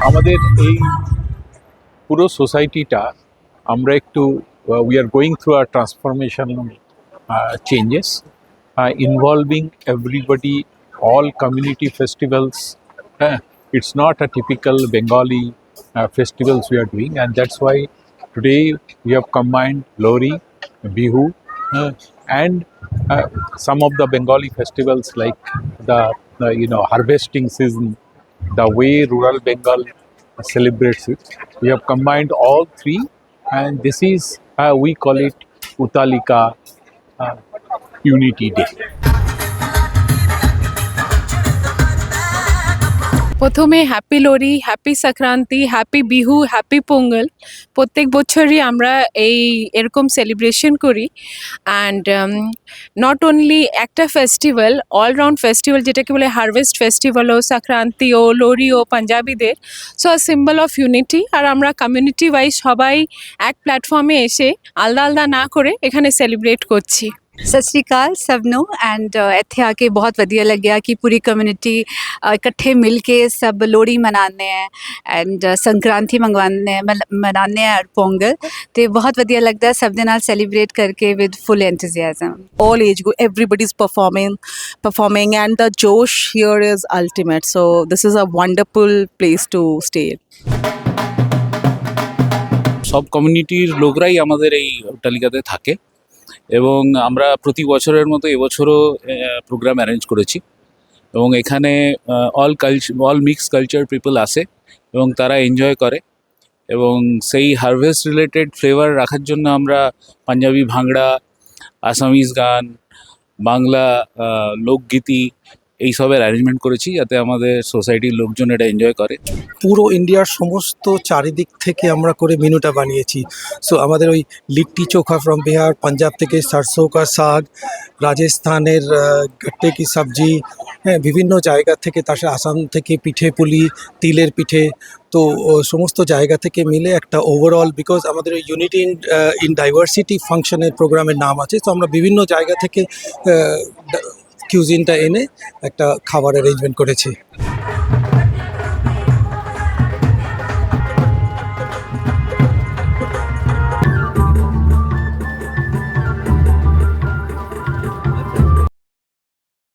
আমাদের এই পুরো সোসাইটিটা আমরা একটু we are going through are transformational changes involving everybody, all community festivals. It's not a typical Bengali festivals we are doing, and that's why today we have combined Lori, Bihu, and some of the Bengali festivals like the harvesting season, the way rural Bengal celebrates it. We have combined all three, and this is we call it Utalika Unity Day. প্রথমে happy Lohri, happy Sankranti, happy Bihu, happy Pongal. প্রত্যেক বছরই আমরা এরকম celebration করি। And not only একটা festival, all round festival যেটাকে বলে harvest festival ও সংক্রান্তি ও লোরি ও পাঞ্জাবিদের, সো সিম্বল অফ ইউনিটি। আর আমরা কমিউনিটি ওয়াইজ সবাই এক প্ল্যাটফর্মে এসে আলাদা আলাদা না করে এখানে সেলিব্রেট করছি। ਸਤਿ ਸ਼੍ਰੀ ਅਕਾਲ ਸਭ ਨੂੰ ਐਂਡ ਇੱਥੇ ਆ ਕੇ ਬਹੁਤ ਵਧੀਆ ਲੱਗਿਆ ਕਿ ਪੂਰੀ ਕਮਿਊਨਿਟੀ ਇਕੱਠੇ ਮਿਲ ਕੇ ਸਭ ਲੋਹੜੀ ਮਨਾਉਂਦੇ ਹੈ ਐਂਡ ਸੰਕ੍ਰਾਂਤੀ ਮਨਾਉਂਦੇ ਹੈ ਪੋਂਗਲ ਤੇ ਬਹੁਤ ਵਧੀਆ ਲੱਗਦਾ ਸਭ ਦੇ ਨਾਲ ਸੈਲੀਬ੍ਰੇਟ ਕਰਕੇ with full enthusiasm. all age group, everybody's performing and the josh here is ultimate, so this is a wonderful place to stay. সব কমিউনিটির লোকরাই আমাদের এই তালিকাতে থাকে এবং আমরা প্রতি বছরের মতো এবছরও প্রোগ্রাম অ্যারেঞ্জ করেছি এবং এখানে অল মিক্স কালচার পিপল আসে এবং তারা এনজয় করে এবং সেই হারভেস্ট রিলেটেড ফ্লেভার রাখার জন্য আমরা পাঞ্জাবি ভাংড়া, আসামিজ গান, বাংলা লোকগীতি এইসবের অ্যারেঞ্জমেন্ট করেছি যাতে আমাদের সোসাইটির লোকজন এটা এনজয় করে। পুরো ইন্ডিয়ার সমস্ত চারিদিক থেকে আমরা করে মেনুটা বানিয়েছি। সো আমাদের ওই লিট্টি চোখা ফ্রম বিহার, পাঞ্জাব থেকে সারসো কা শাক, রাজস্থানের গট্টে কি সবজি, হ্যাঁ বিভিন্ন জায়গা থেকে, তার সাথে আসাম থেকে পিঠে পুলি, তিলের পিঠে, তো সমস্ত জায়গা থেকে মিলে একটা ওভারঅল, বিকজ আমাদের ওই ইউনিটি ইন ডাইভার্সিটি ফাংশনের প্রোগ্রামের নাম আছে, তো আমরা বিভিন্ন জায়গা থেকে কিউজিনটা এনে একটা খাবার অ্যারেঞ্জমেন্ট করেছি।